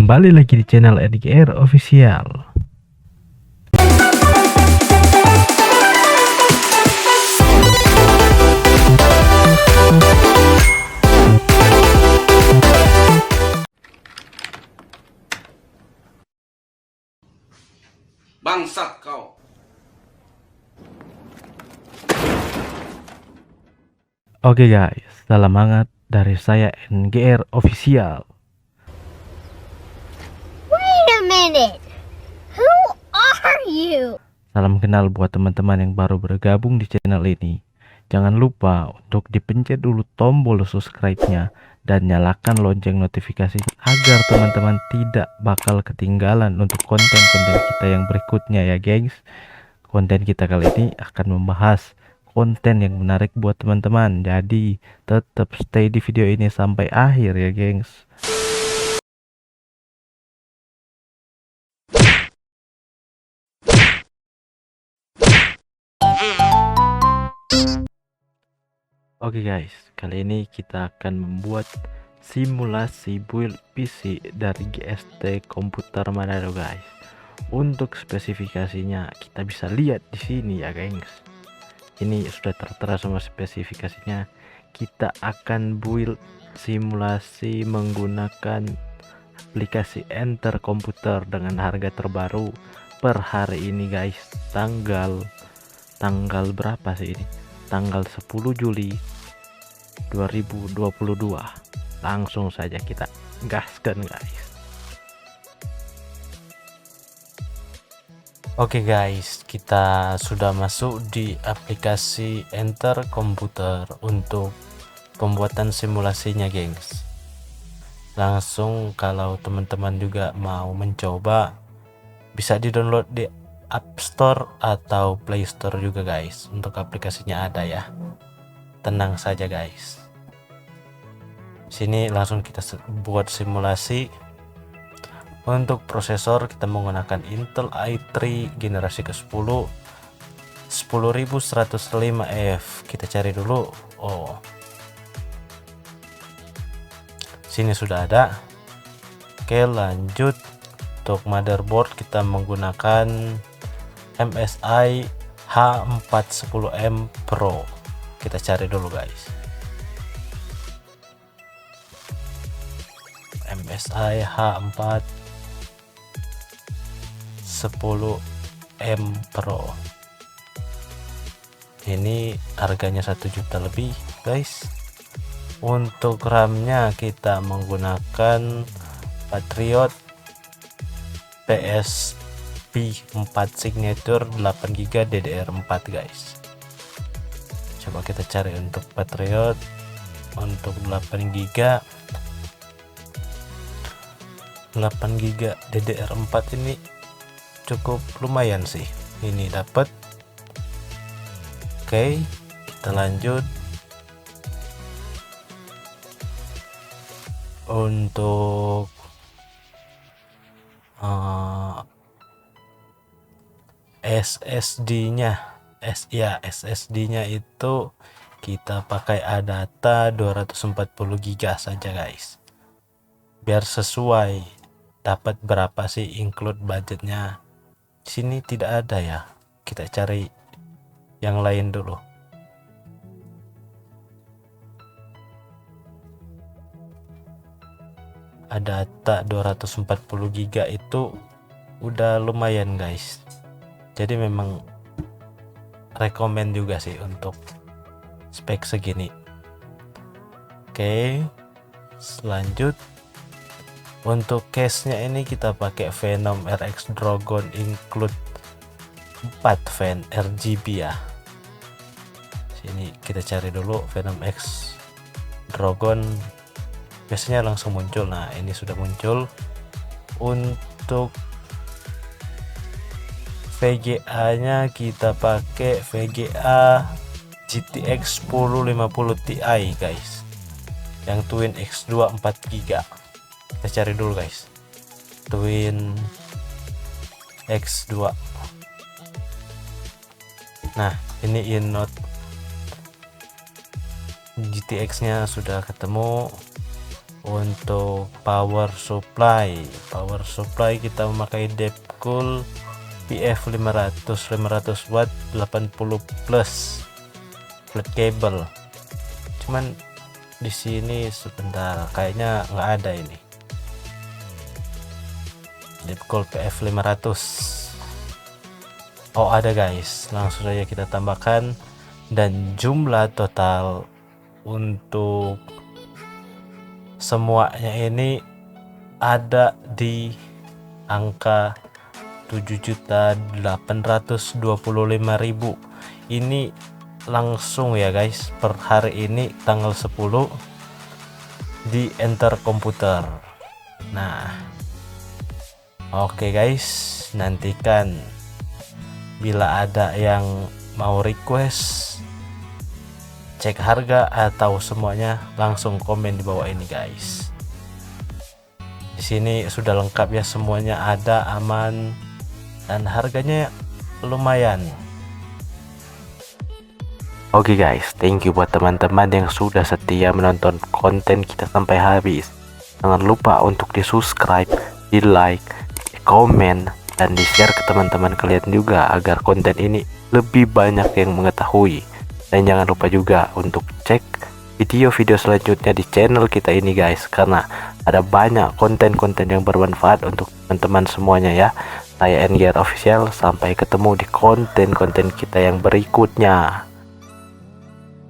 Kembali lagi di channel NGR Official. Bangsat kau. Oke guys, salam hangat dari saya NGR Official. Wait a minute. Who are you? Salam kenal buat teman-teman yang baru bergabung di channel ini. Jangan lupa untuk dipencet dulu tombol subscribe-nya dan nyalakan lonceng notifikasinya agar teman-teman tidak bakal ketinggalan untuk konten-konten kita yang berikutnya ya gengs. Konten kita kali ini akan membahas konten yang menarik buat teman-teman. Jadi tetap stay di video ini sampai akhir ya gengs. Oke guys, kali ini kita akan membuat simulasi build PC dari GST Komputer Manado guys. Untuk spesifikasinya kita bisa lihat di sini ya gengs. Ini sudah tertera semua spesifikasinya. Kita akan build simulasi menggunakan aplikasi Enter Komputer dengan harga terbaru per hari ini guys. Tanggal berapa sih ini? Tanggal 10 Juli 2022. Langsung saja kita gaskan guys. Oke guys, kita sudah masuk di aplikasi Enter Komputer untuk pembuatan simulasinya gengs. Langsung kalau teman-teman juga mau mencoba bisa di-download di App Store atau Play Store juga guys. Untuk aplikasinya ada ya. Tenang saja guys. Sini langsung kita buat simulasi. Untuk prosesor kita menggunakan Intel i3 generasi ke-10 10105F. Kita cari dulu. Oh, sini sudah ada. Oke, lanjut. Untuk motherboard kita menggunakan MSI H410M Pro. Kita cari dulu guys. MSI H410M Pro. Ini harganya 1 juta lebih guys. Untuk RAM-nya kita menggunakan Patriot PSP4 Signature 8GB DDR4 guys. Coba kita cari untuk Patriot untuk 8GB DDR4 ini cukup lumayan sih. Ini dapat. Oke, kita lanjut. Untuk SSD-nya itu kita pakai Adata 240GB saja guys. Biar sesuai dapat berapa sih include budgetnya. Sini tidak ada ya. Kita cari yang lain dulu. Adata 240GB itu udah lumayan guys. Jadi memang rekomend juga sih untuk spek segini. Oke, selanjut untuk case-nya ini kita pakai Venom RX Dragon include 4 fan RGB ya. Sini kita cari dulu Venom X Dragon. Biasanya langsung muncul. Nah, ini sudah muncul. Untuk VGA-nya kita pakai VGA GTX 1050 Ti guys. Yang Twin X2 4GB. Kita cari dulu guys. Twin X2. Nah, ini Innote GTX-nya sudah ketemu. Untuk power supply kita memakai Deepcool PF 500 watt 80 plus flat cable. Cuman di sini sebentar kayaknya nggak ada ini Deepcool PF 500. Oh ada guys, langsung saja kita tambahkan, dan jumlah total untuk semuanya ini ada di angka 7.825.000. Ini langsung ya guys, per hari ini tanggal 10 di enter komputer. Nah oke guys, nantikan bila ada yang mau request cek harga atau semuanya, langsung komen di bawah ini guys. Di sini sudah lengkap ya, semuanya ada, aman, dan harganya lumayan. Oke guys, thank you buat teman-teman yang sudah setia menonton konten kita sampai habis. Jangan lupa untuk di subscribe, di like, di komen, dan di share ke teman-teman kalian juga agar konten ini lebih banyak yang mengetahui. Dan jangan lupa juga untuk cek video-video selanjutnya di channel kita ini guys, karena ada banyak konten-konten yang bermanfaat untuk teman-teman semuanya ya. Saya NGR Official, sampai ketemu di konten-konten kita yang berikutnya.